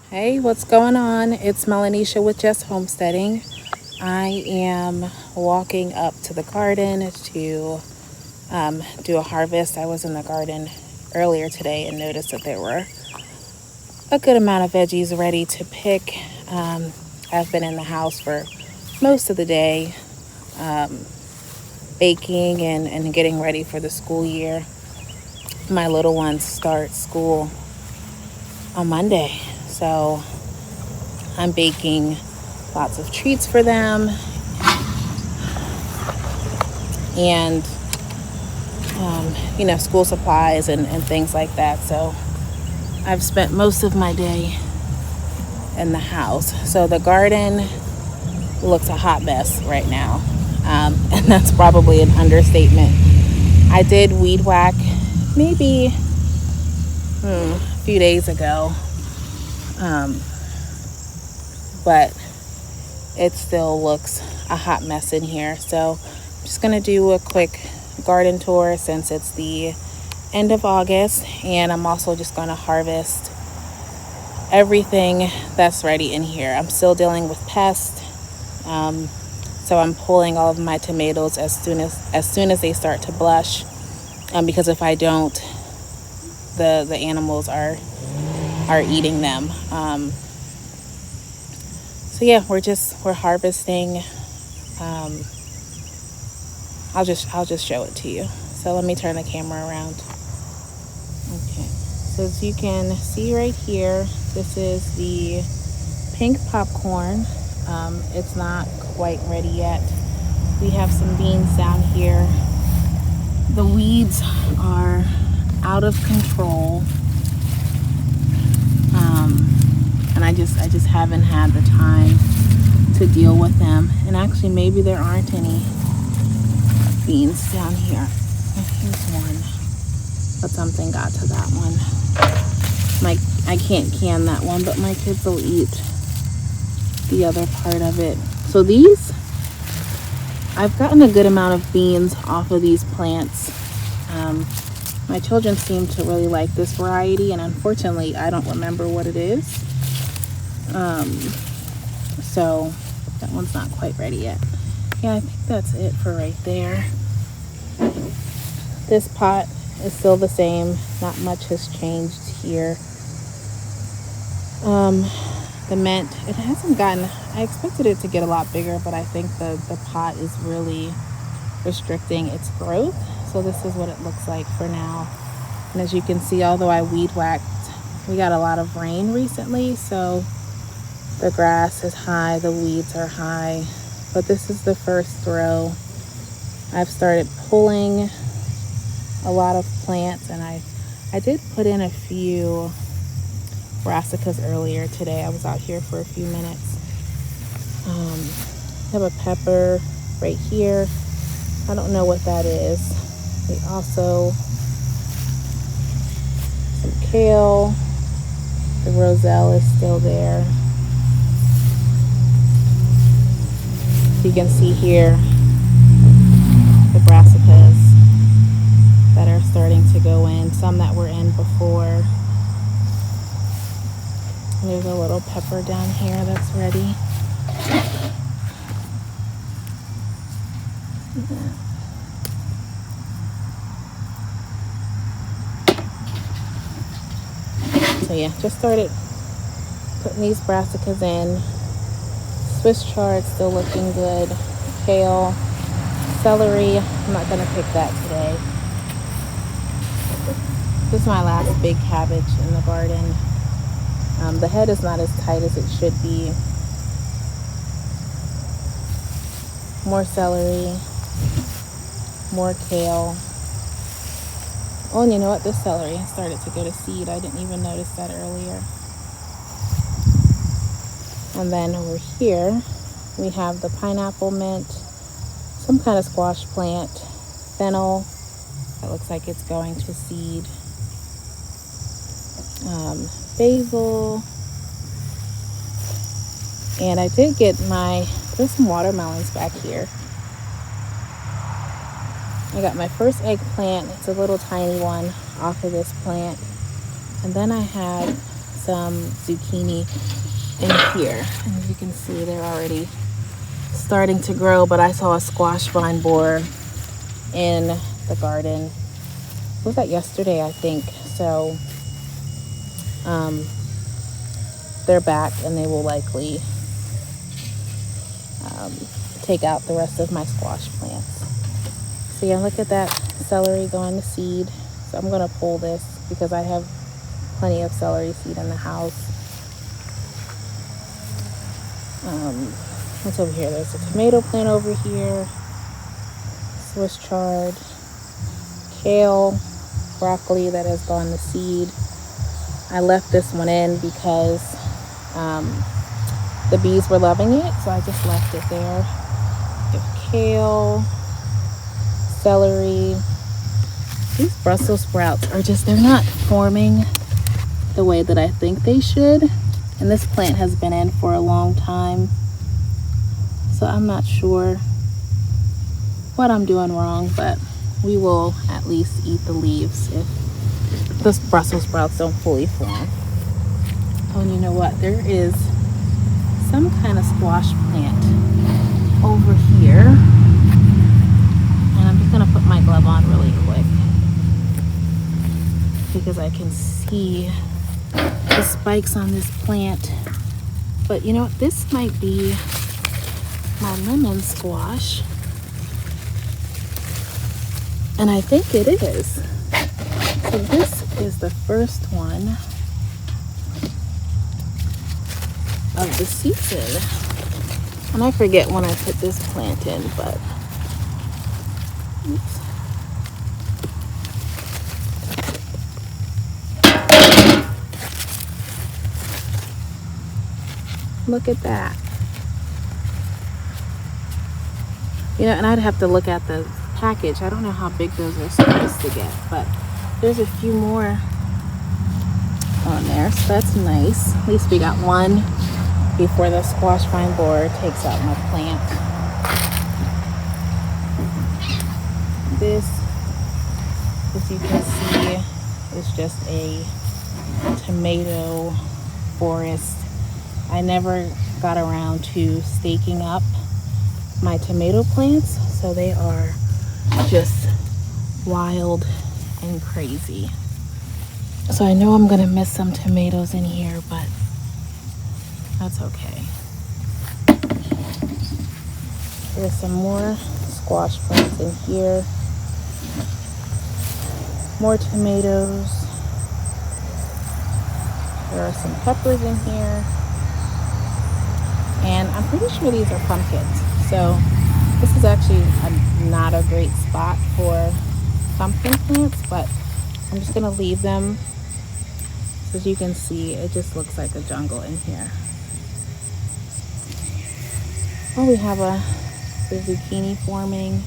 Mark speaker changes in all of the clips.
Speaker 1: Hey, what's going on? It's Melanisha with Just Homesteading. I am walking up to the garden to do a harvest. I was in the garden earlier today and noticed that there were a good amount of veggies ready to pick. I've been in the house for most of the day, baking and getting ready for the school year. My little ones start school on Monday, so I'm baking lots of treats for them and school supplies and things like that. So I've spent most of my day in the house. So the garden looks a hot mess right now. And that's probably an understatement. I did weed whack maybe a few days ago, but it still looks a hot mess in here. So I'm just going to do a quick garden tour since it's the end of August, and I'm also just going to harvest everything that's ready in here. I'm still dealing with pests, so I'm pulling all of my tomatoes as soon as they start to blush, because if I don't, the animals are eating them. So yeah, we're harvesting. I'll just show it to you. So let me turn the camera around. Okay. So as you can see right here, this is the pink popcorn. It's not quite ready yet. We have some beans down here. The weeds are out of control. And I just haven't had the time to deal with them. And actually maybe there aren't any beans down here. Oh, here's one. But something got to that one. I can't can that one, but my kids will eat the other part of it. So I've gotten a good amount of beans off of these plants. My children seem to really like this variety, and unfortunately I don't remember what it is. So that one's not quite ready yet. Yeah, I think that's it for right there. This pot is still the same. Not much has changed here. The mint, it hasn't gotten, I expected it to get a lot bigger, but I think the pot is really restricting its growth. So this is what it looks like for now. And as you can see, although I weed whacked, we got a lot of rain recently, so the grass is high, the weeds are high. But this is the first throw. I've started pulling a lot of plants, and I did put in a few brassicas earlier today. I was out here for a few minutes. I have a pepper right here. I don't know what that is. We also some kale. The roselle is still there. You can see here the brassicas that are starting to go in, some that were in before. There's a little pepper down here that's ready. So yeah, just started putting these brassicas in. Swiss chard still looking good. Kale, celery, I'm not gonna pick that today. This is my last big cabbage in the garden. The head is not as tight as it should be. More celery, more kale. Oh, and you know what? This celery has started to go to seed. I didn't even notice that earlier. And then over here, we have the pineapple mint, some kind of squash plant, fennel. That looks like it's going to seed. Basil. And I did get there's some watermelons back here. I got my first eggplant. It's a little tiny one off of this plant. And then I had some zucchini in here. And as you can see, they're already starting to grow, but I saw a squash vine borer in the garden. What was that, yesterday, I think? So they're back, and they will likely take out the rest of my squash plants. So yeah, look at that celery going to seed. So I'm going to pull this because I have plenty of celery seed in the house. What's over here? There's a tomato plant over here, Swiss chard, kale, broccoli that has gone to seed. I left this one in because the bees were loving it, so I just left it there. We have kale, celery. These Brussels sprouts are just, they're not forming the way that I think they should. And this plant has been in for a long time, so I'm not sure what I'm doing wrong, but we will at least eat the leaves if the Brussels sprouts don't fully form. Oh, and you know what? There is some kind of squash plant over here. And I'm just going to put my glove on really quick because I can see the spikes on this plant. But you know what? This might be my lemon squash. And I think it is. So this is the first one of the season. And I forget when I put this plant in, but oops. Look at that. You know, and I'd have to look at the package. I don't know how big those are supposed to get, but there's a few more on there, so that's nice. At least we got one before the squash vine borer takes out my plant. This, as you can see, is just a tomato forest. I never got around to staking up my tomato plants, so they are just wild and crazy. So I know I'm gonna miss some tomatoes in here, but that's okay. There's some more squash plants in here, more tomatoes. There are some peppers in here, and I'm pretty sure these are pumpkins. So this is actually not a great spot for pumpkin plants, but I'm just gonna leave them. As you can see, it just looks like a jungle in here. Oh, we have the zucchini forming.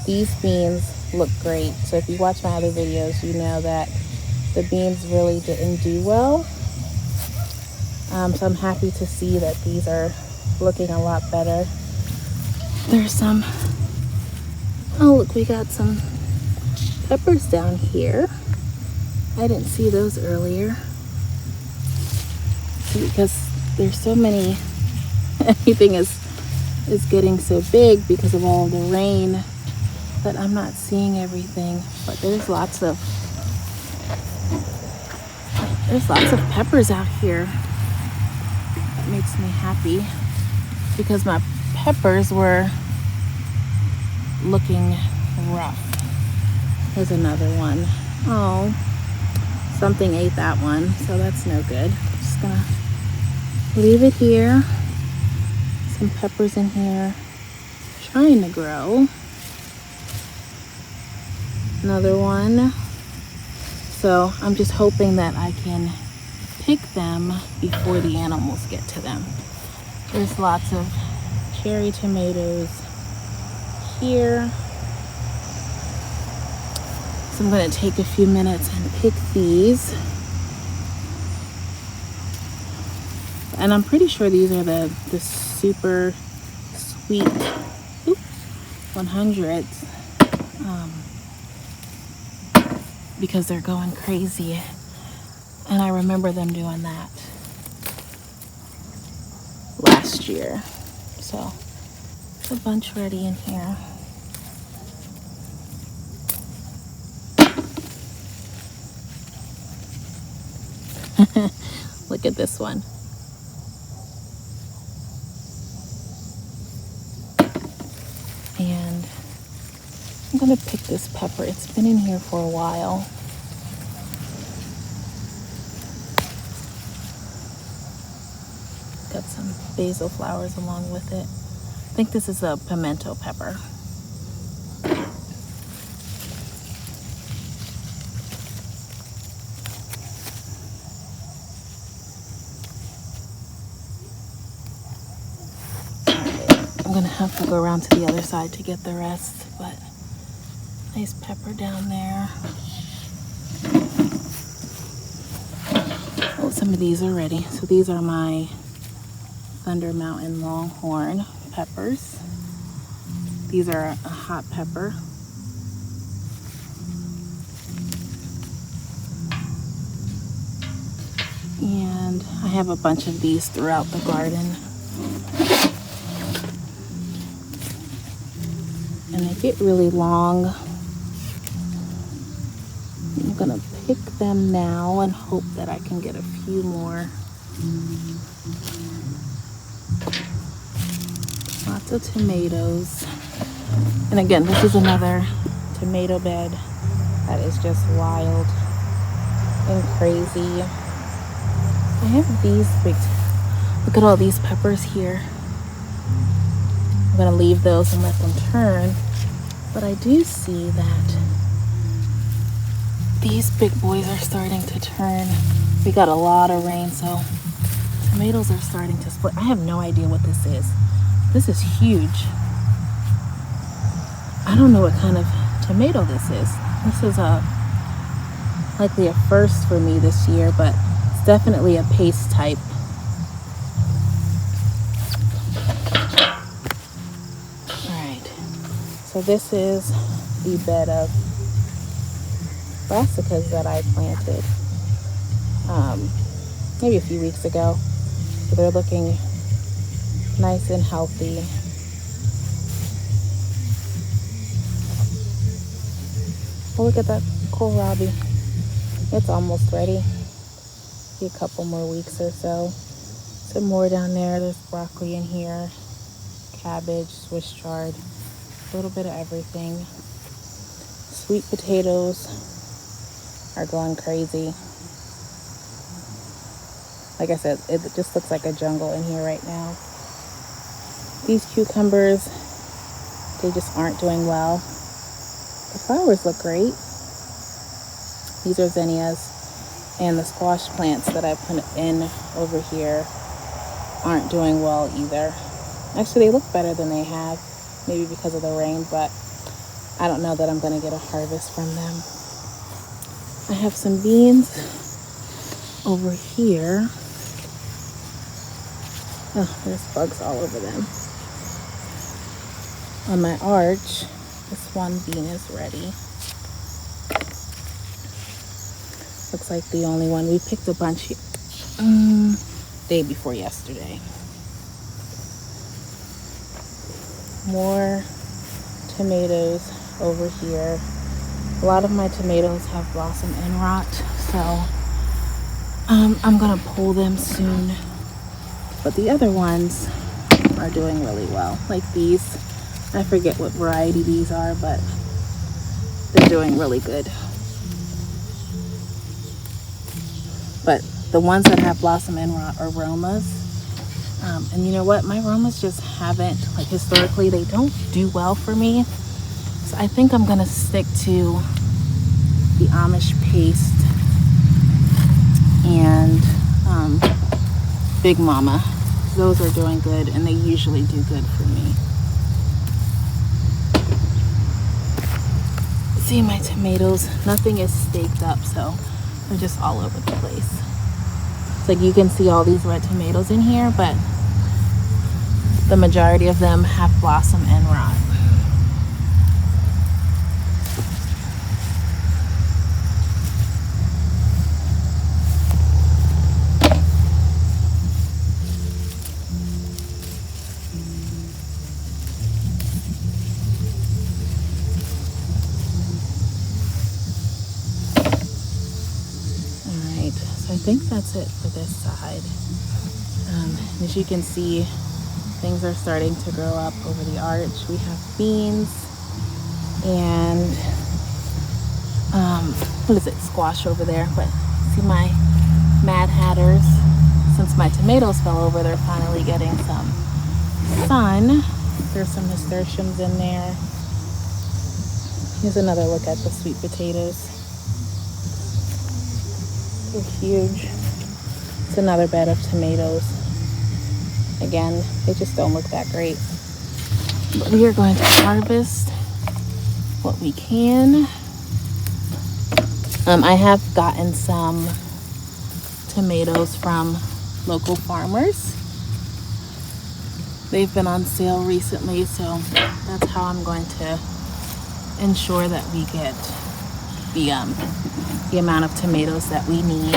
Speaker 1: These beans look great. So if you watch my other videos, you know that the beans really didn't do well. So I'm happy to see that these are looking a lot better. There's some, oh look, we got some peppers down here. I didn't see those earlier because there's so many, everything is getting so big because of all of the rain that I'm not seeing everything. But there's lots of peppers out here. That makes me happy because my peppers were looking rough. Here's another one. Oh, something ate that one, so that's no good. Just gonna leave it here. Some peppers in here, trying to grow. Another one. So I'm just hoping that I can pick them before the animals get to them. There's lots of cherry tomatoes here. So I'm going to take a few minutes and pick these. And I'm pretty sure these are the super sweet 100s. Because they're going crazy. And I remember them doing that last year. So a bunch ready in here. Look at this one. And I'm gonna pick this pepper. It's been in here for a while. Got some basil flowers along with it. I think this is a pimento pepper. I'm gonna have to go around to the other side to get the rest, but nice pepper down there. Oh, some of these are ready. So these are my Thunder Mountain Longhorn peppers. These are a hot pepper. And I have a bunch of these throughout the garden. And they get really long. I'm gonna pick them now and hope that I can get a few more. Lots of tomatoes. And again, this is another tomato bed that is just wild and crazy. I have these big, look at all these peppers here. I'm gonna leave those and let them turn. But I do see that these big boys are starting to turn. We got a lot of rain, so tomatoes are starting to split. I have no idea what this is. This is huge. I don't know what kind of tomato this is. This is likely a first for me this year, but it's definitely a paste type. So this is the bed of brassicas that I planted maybe a few weeks ago. So they're looking nice and healthy. Oh, look at that kohlrabi. It's almost ready. Be a couple more weeks or so. Some more down there. There's broccoli in here, cabbage, Swiss chard. A little bit of everything. Sweet potatoes are going crazy. Like I said, it just looks like a jungle in here right now. These cucumbers, they just aren't doing well. The flowers look great. These are zinnias, and the squash plants that I put in over here aren't doing well either. Actually, they look better than they have. Maybe because of the rain, but I don't know that I'm going to get a harvest from them. I have some beans over here. Oh, there's bugs all over them. On my arch, this one bean is ready. Looks like the only one. We picked a bunch day before yesterday. More tomatoes over here. A lot of my tomatoes have blossom end rot, so I'm gonna pull them soon. But the other ones are doing really well. Like these, I forget what variety these are, but they're doing really good. But the ones that have blossom end rot are Romas. And you know what? My Romas just haven't, like historically, they don't do well for me. So I think I'm going to stick to the Amish paste and Big Mama. Those are doing good, and they usually do good for me. See my tomatoes? Nothing is staked up, so they're just all over the place. It's like you can see all these red tomatoes in here, but the majority of them have blossom end rot. So I think that's it for this side. As you can see, things are starting to grow up over the arch. We have beans and what is it, squash over there. But see my Mad Hatters, since my tomatoes fell over, they're finally getting some sun. There's some nasturtiums in there. Here's another look at the sweet potatoes. They're huge. It's another bed of tomatoes. Again, they just don't look that great. But we are going to harvest what we can. I have gotten some tomatoes from local farmers. They've been on sale recently, so that's how I'm going to ensure that we get the amount of tomatoes that we need.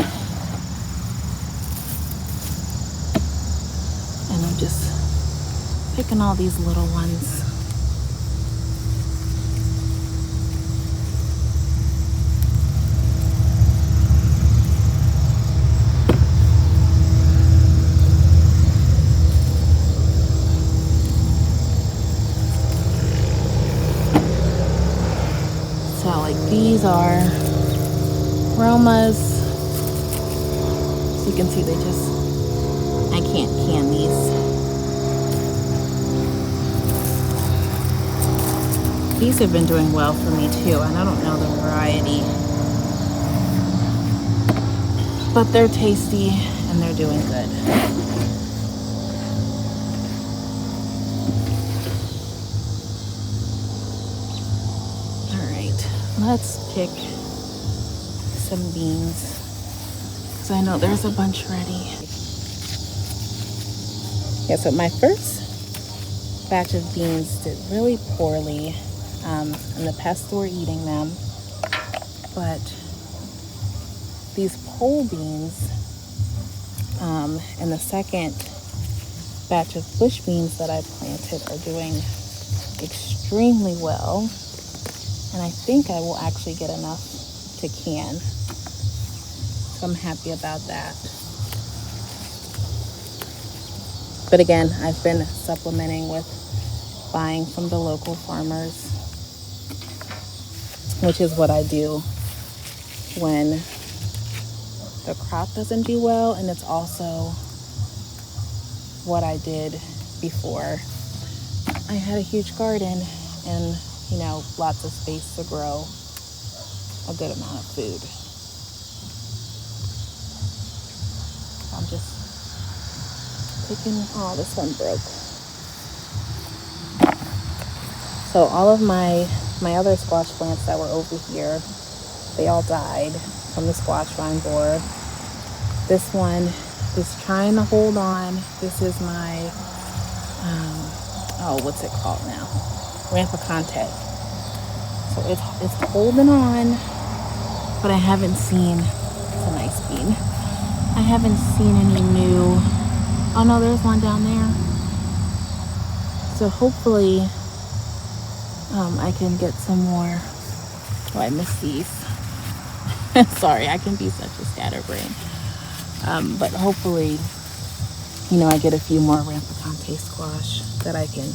Speaker 1: And I'm just picking all these little ones. So like these are Romas. So you can see I can't can these. These have been doing well for me too, and I don't know the variety. But they're tasty and they're doing good. Let's pick some beans, because I know there's a bunch ready. Yeah, so my first batch of beans did really poorly, and the pests were eating them. But these pole beans and the second batch of bush beans that I planted are doing extremely well. And I think I will actually get enough to can. So I'm happy about that. But again, I've been supplementing with buying from the local farmers, which is what I do when the crop doesn't do well. And it's also what I did before I had a huge garden and lots of space to grow a good amount of food. I'm just picking, oh, this one broke. So all of my other squash plants that were over here, they all died from the squash vine borer. This one is trying to hold on. This is my, what's it called now? Rampicante. So it's holding on, but I haven't seen, it's a nice bean. I haven't seen any new, oh no, there's one down there. So hopefully I can get some more. Oh, I missed these. Sorry, I can be such a scatterbrain. But hopefully, I get a few more Rampicante squash that I can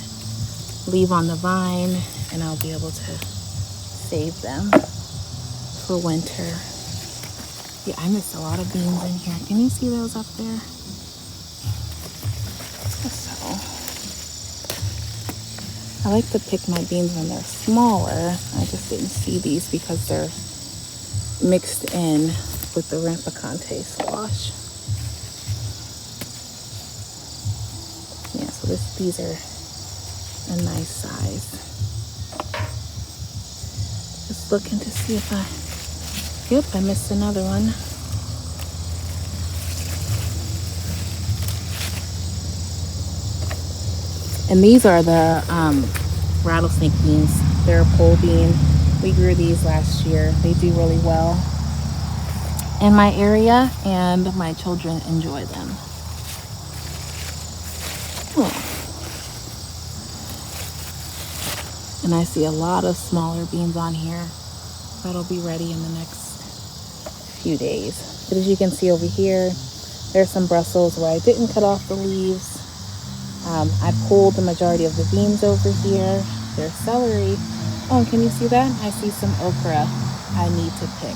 Speaker 1: leave on the vine, and I'll be able to save them for winter. Yeah, I missed a lot of beans in here. Can you see those up there? So I like to pick my beans when they're smaller. I just didn't see these because they're mixed in with the Rampicante squash. Yeah, so these are a nice size. Just looking to see if I missed another one. And these are the rattlesnake beans. They're a pole bean. We grew these last year. They do really well in my area, and my children enjoy them. And I see a lot of smaller beans on here that'll be ready in the next few days. But as you can see over here, there's some Brussels where I didn't cut off the leaves. I pulled the majority of the beans over here. There's celery. Oh, and can you see that? I see some okra I need to pick.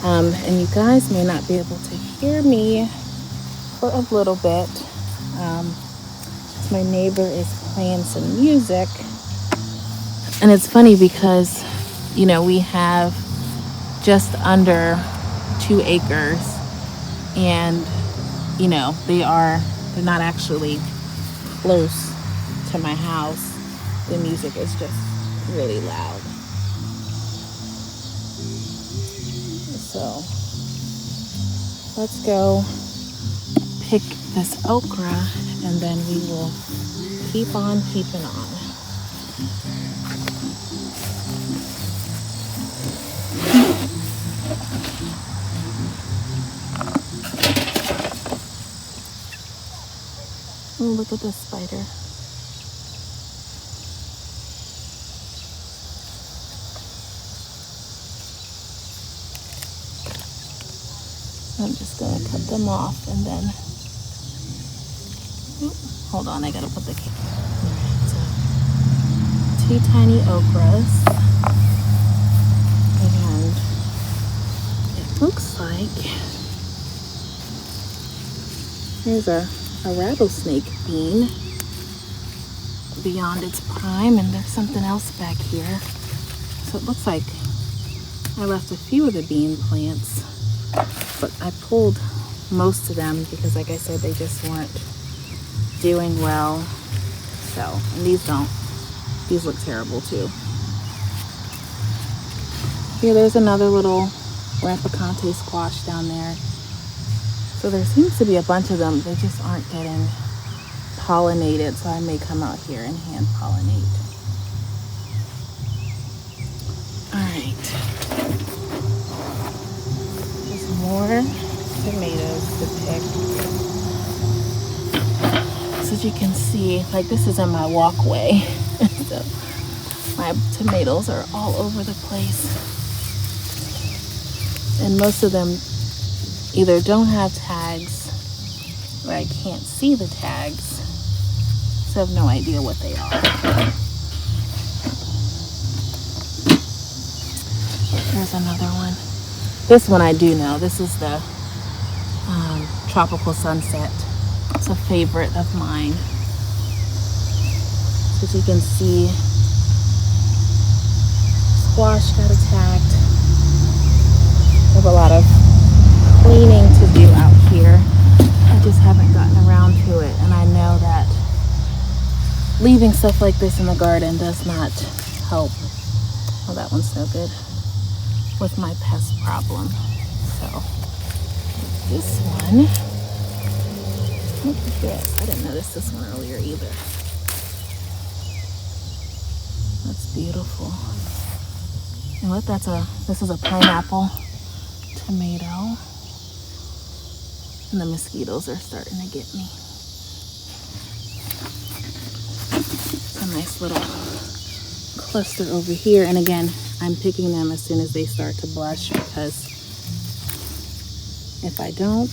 Speaker 1: And you guys may not be able to hear me for a little bit. My neighbor is playing some music. And it's funny because, you know, we have just under 2 acres, and, you know, they're not actually close to my house. The music is just really loud. So let's go pick this okra, and then we will keep on keeping on. Oh, look at this spider. I'm just gonna cut them off and then, hold on, I gotta put the cake. Alright, so 2 tiny okras, and it looks like there's a rattlesnake bean beyond its prime, and there's something else back here. So it looks like I left a few of the bean plants, but I pulled most of them because, like I said, they just weren't doing well. So, and these look terrible too. Here, there's another little rampicante squash down there. So there seems to be a bunch of them. They just aren't getting pollinated, so I may come out here and hand pollinate. All right. There's more tomatoes to pick. So as you can see, like, this is in my walkway. So my tomatoes are all over the place. And most of them either don't have tags, or I can't see the tags, so I have no idea what they are. There's another one. This one I do know. This is the Tropical Sunset. It's a favorite of mine. So as you can see, squash got attacked. I have a lot of cleaning to do out here. I just haven't gotten around to it, and I know that leaving stuff like this in the garden does not help. Oh, that one's no good with my pest problem. So this one, look at this. I didn't notice this one earlier either. That's beautiful. And what? This is a pineapple tomato. And the mosquitoes are starting to get me. It's a nice little cluster over here. And again, I'm picking them as soon as they start to blush, because if I don't,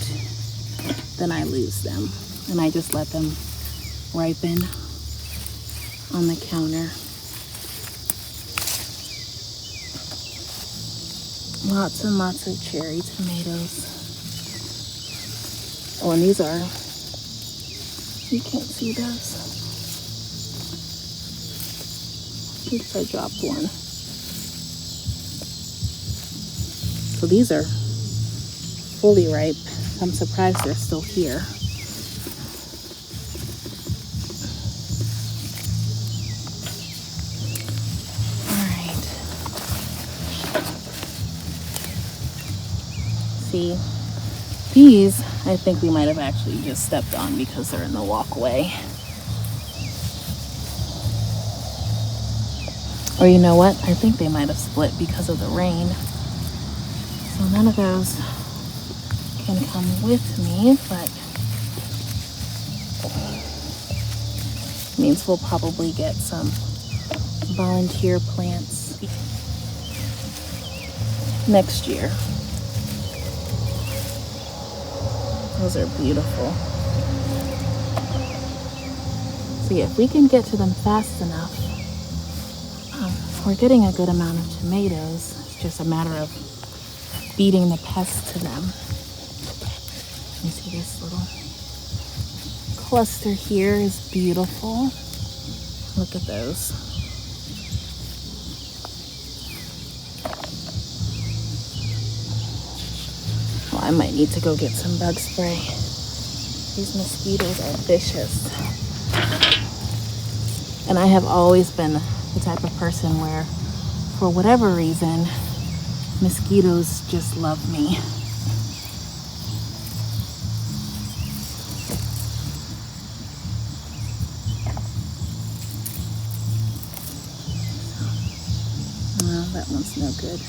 Speaker 1: then I lose them. And I just let them ripen on the counter. Lots and lots of cherry tomatoes. Oh, and these are, you can't see those. Oops, I dropped one. So these are fully ripe. I'm surprised they're still here. All right. See, these, I think we might have actually just stepped on because they're in the walkway. Or you know what? I think they might have split because of the rain. So none of those can come with me, but means we'll probably get some volunteer plants. next year. Those are beautiful. So yeah, if we can get to them fast enough, we're getting a good amount of tomatoes. It's just a matter of feeding the pests to them. You see this little cluster here is beautiful. Look at those. Well, I might need to go get some bug spray. These mosquitoes are vicious. And I have always been the type of person where, for whatever reason, mosquitoes just love me. No, that one's no good.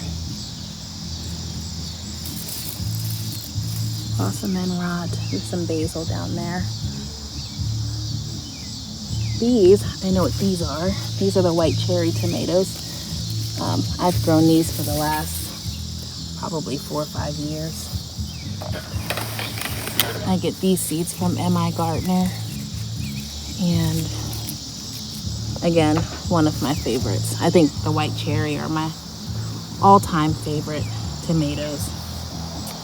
Speaker 1: Awesome and rot. There's some basil down there. These, I know what these are. These are the white cherry tomatoes. I've grown these for the last probably 4 or 5 years. I get these seeds from M.I. Gardner. And again, one of my favorites. I think the white cherry are my all-time favorite tomatoes.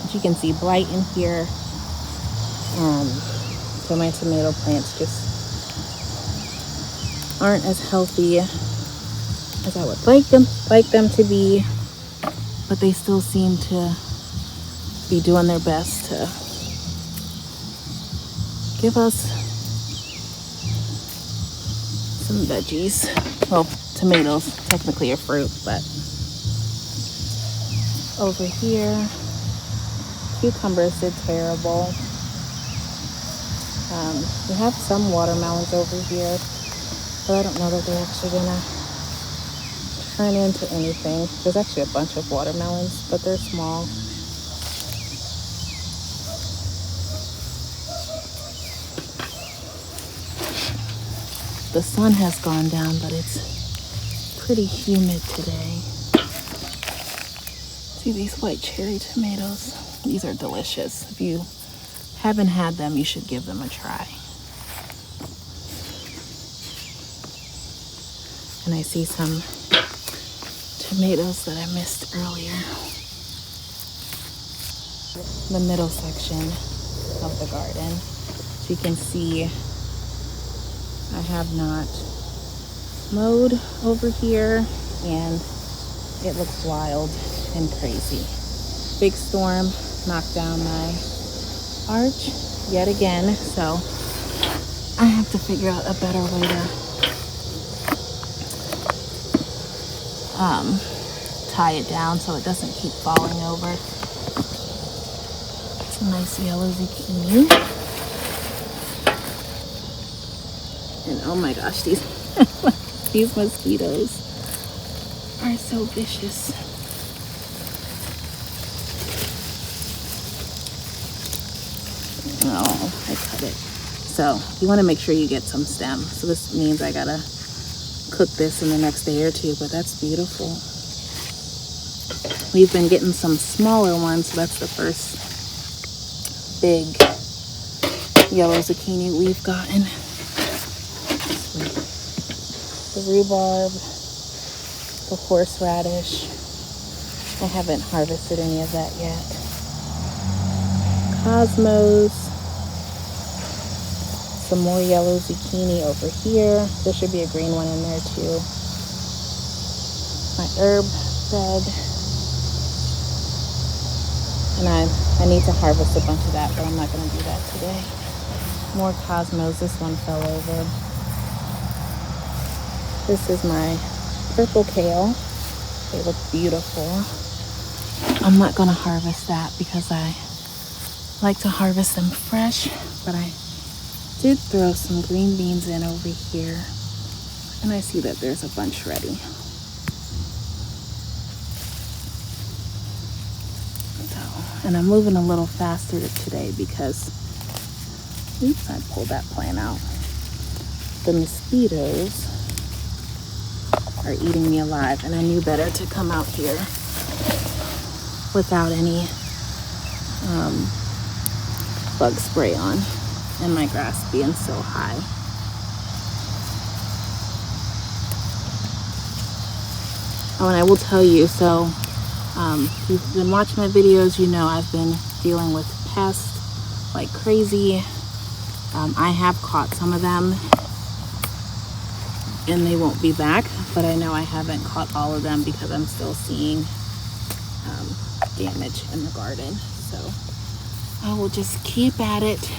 Speaker 1: But you can see blight in here. So my tomato plants just aren't as healthy as I would like them to be, but they still seem to be doing their best to give us some veggies. Well, tomatoes technically a fruit, but over here, cucumbers did terrible. We have some watermelons over here, but I don't know that they're actually gonna turn into anything. There's actually a bunch of watermelons, but they're small. The sun has gone down, but it's pretty humid today. See these white cherry tomatoes? These are delicious. If you haven't had them, you should give them a try. And I see some tomatoes that I missed earlier. The middle section of the garden. So you can see I have not mowed over here, and it looks wild and crazy. Big storm knocked down my arch yet again, so I have to figure out a better way to tie it down so it doesn't keep falling over. It's a nice yellow zucchini. And oh my gosh, these these mosquitoes are so vicious. Oh, I cut it. So you want to make sure you get some stem. So this means I gotta cook this in the next day or two, but that's beautiful. We've been getting some smaller ones, so that's the first big yellow zucchini we've gotten. The rhubarb, the horseradish. I haven't harvested any of that yet. Cosmos. Some more yellow zucchini over here. There should be a green one in there too. My herb bed. And I need to harvest a bunch of that, but I'm not going to do that today. More cosmos. This one fell over. This is my purple kale. They look beautiful. I'm not going to harvest that because I like to harvest them fresh, but I did throw some green beans in over here, and I see that there's a bunch ready. So, and I'm moving a little faster today because, oops, I pulled that plant out. The mosquitoes are eating me alive, and I knew better to come out here without any bug spray on, and my grass being so high. Oh, and I will tell you, so if you've been watching my videos, you know I've been dealing with pests like crazy. I have caught some of them and they won't be back, but I know I haven't caught all of them because I'm still seeing damage in the garden. So I will just keep at it.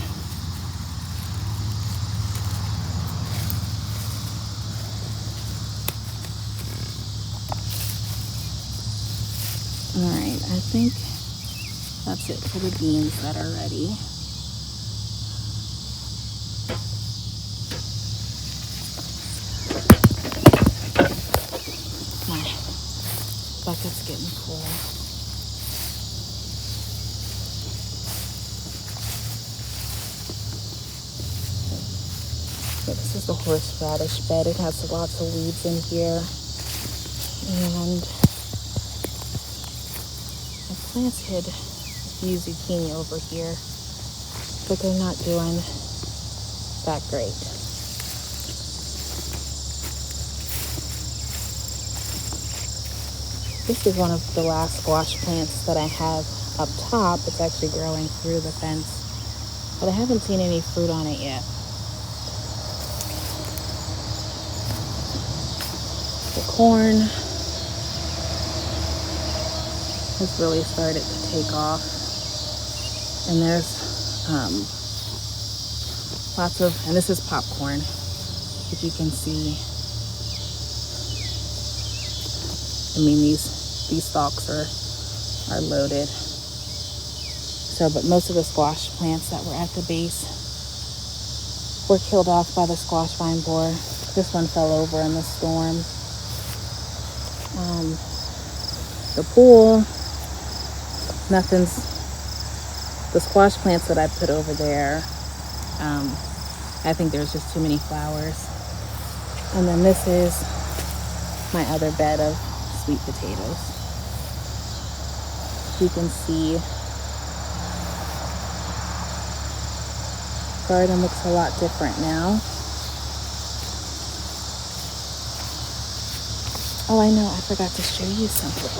Speaker 1: All right, I think that's it for the beans that are ready. My bucket's getting full. So this is the horseradish bed. It has lots of weeds in here. And I planted a few zucchini over here, but they're not doing that great. This is one of the last squash plants that I have up top. It's actually growing through the fence, but I haven't seen any fruit on it yet. The corn has really started to take off, and there's lots of, and this is popcorn, if you can see. I mean, these stalks are loaded. So, but most of the squash plants that were at the base were killed off by the squash vine borer. This one fell over in the storm. The pool, the squash plants that I put over there, I think there's just too many flowers. And then this is my other bed of sweet potatoes. You can see the garden looks a lot different now. Oh, I know, I forgot to show you something.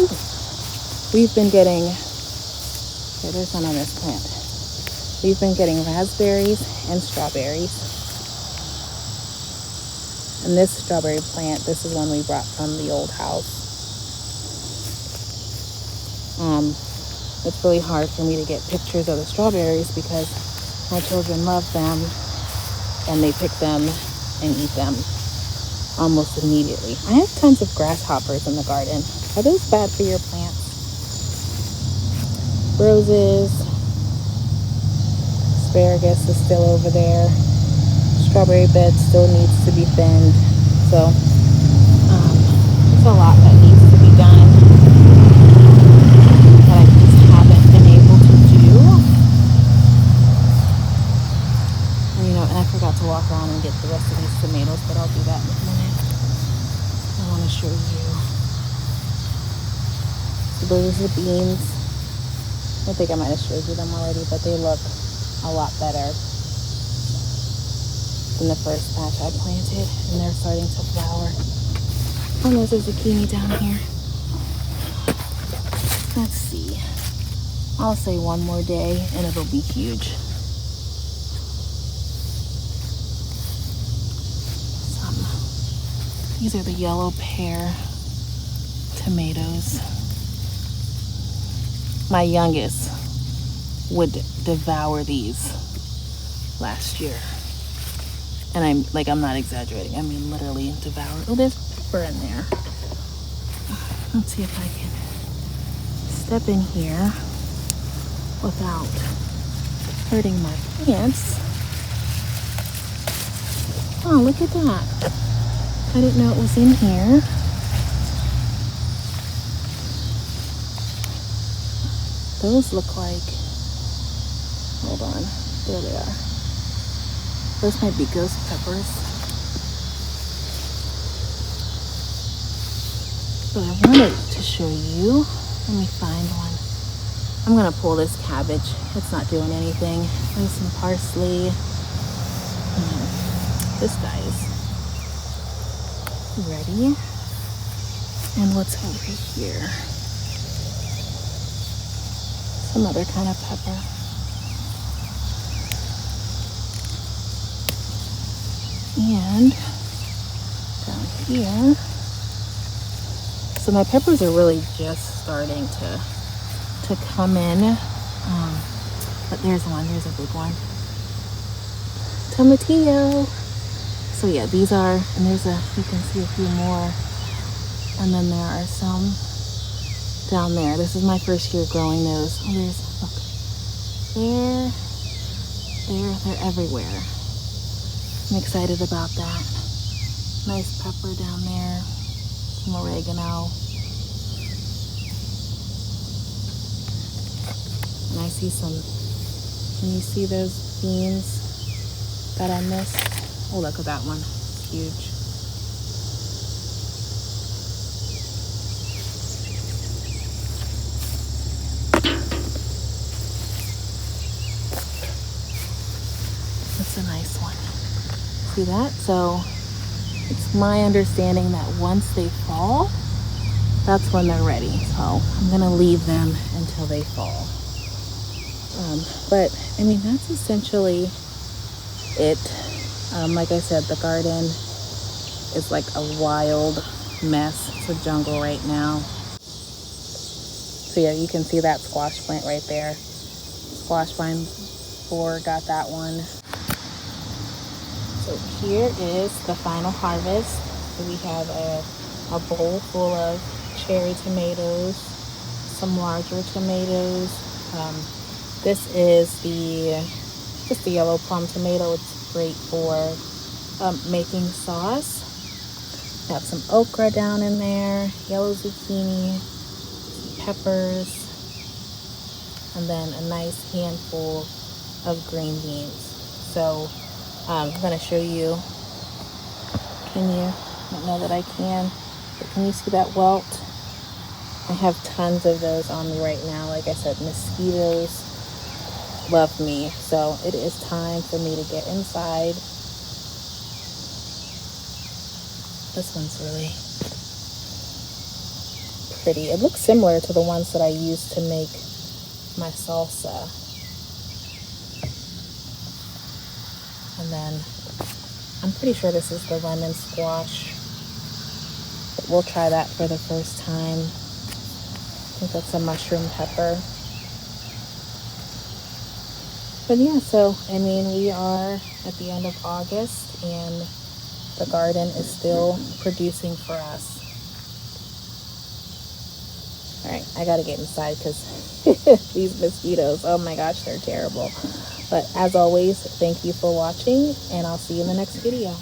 Speaker 1: Ooh. We've been getting, okay, there's one on this plant. We've been getting raspberries and strawberries. And this strawberry plant, this is one we brought from the old house. It's really hard for me to get pictures of the strawberries because my children love them and they pick them and eat them almost immediately. I have tons of grasshoppers in the garden. Are those bad for your plants? Roses, asparagus is still over there. Strawberry bed still needs to be thinned. So there's a lot that needs to be done that I just haven't been able to do. And, and I forgot to walk around and get the rest of these tomatoes, but I'll do that in a minute. I want to show you. So those are the beans. I think I might have showed you them already, but they look a lot better than the first batch I planted, and they're starting to flower. Oh, there's a zucchini down here. Let's see. I'll say one more day and it'll be huge. These are the yellow pear tomatoes. My youngest would devour these last year. And I'm not exaggerating. I mean, literally devour. Oh, there's pepper in there. Let's see if I can step in here without hurting my plants. Oh, look at that. I didn't know it was in here. Those look like, hold on, there they are. Those might be ghost peppers. But I wanted to show you Let me find one. I'm gonna pull this cabbage. It's not doing anything. There's some parsley. This guy is ready. And what's over here? Some other kind of pepper. And down here, so my peppers are really just starting to come in, but there's a big one. Tomatillo. So yeah, these are, and you can see a few more, and then there are some down there. This is my first year growing those. Oh, look, they're everywhere. I'm excited about that. Nice pepper down there, some oregano. And I see some, can you see those beans that I missed? Oh, look at that one, it's huge. That's a nice one. See that? So it's my understanding that once they fall, that's when they're ready. So I'm gonna leave them until they fall. But I mean, that's essentially it. Like I said, the garden is like a wild mess. It's a jungle right now. So yeah, you can see that squash plant right there. Squash vine 4 got that one. So here is the final harvest. So we have a bowl full of cherry tomatoes, some larger tomatoes. This is just the yellow plum tomato. It's great for making sauce. We have some okra down in there, yellow zucchini, peppers, and then a nice handful of green beans. So I'm going to show you. Can you? I don't know that I can, but can you see that welt? I have tons of those on me right now. Like I said, mosquitoes love me. So it is time for me to get inside. This one's really pretty. It looks similar to the ones that I used to make my salsa. And then I'm pretty sure this is the lemon squash. But we'll try that for the first time. I think that's a mushroom pepper. But yeah, so I mean, we are at the end of August and the garden is still producing for us. All right, I gotta get inside because these mosquitoes, oh my gosh, they're terrible. But as always, thank you for watching and I'll see you in the next video.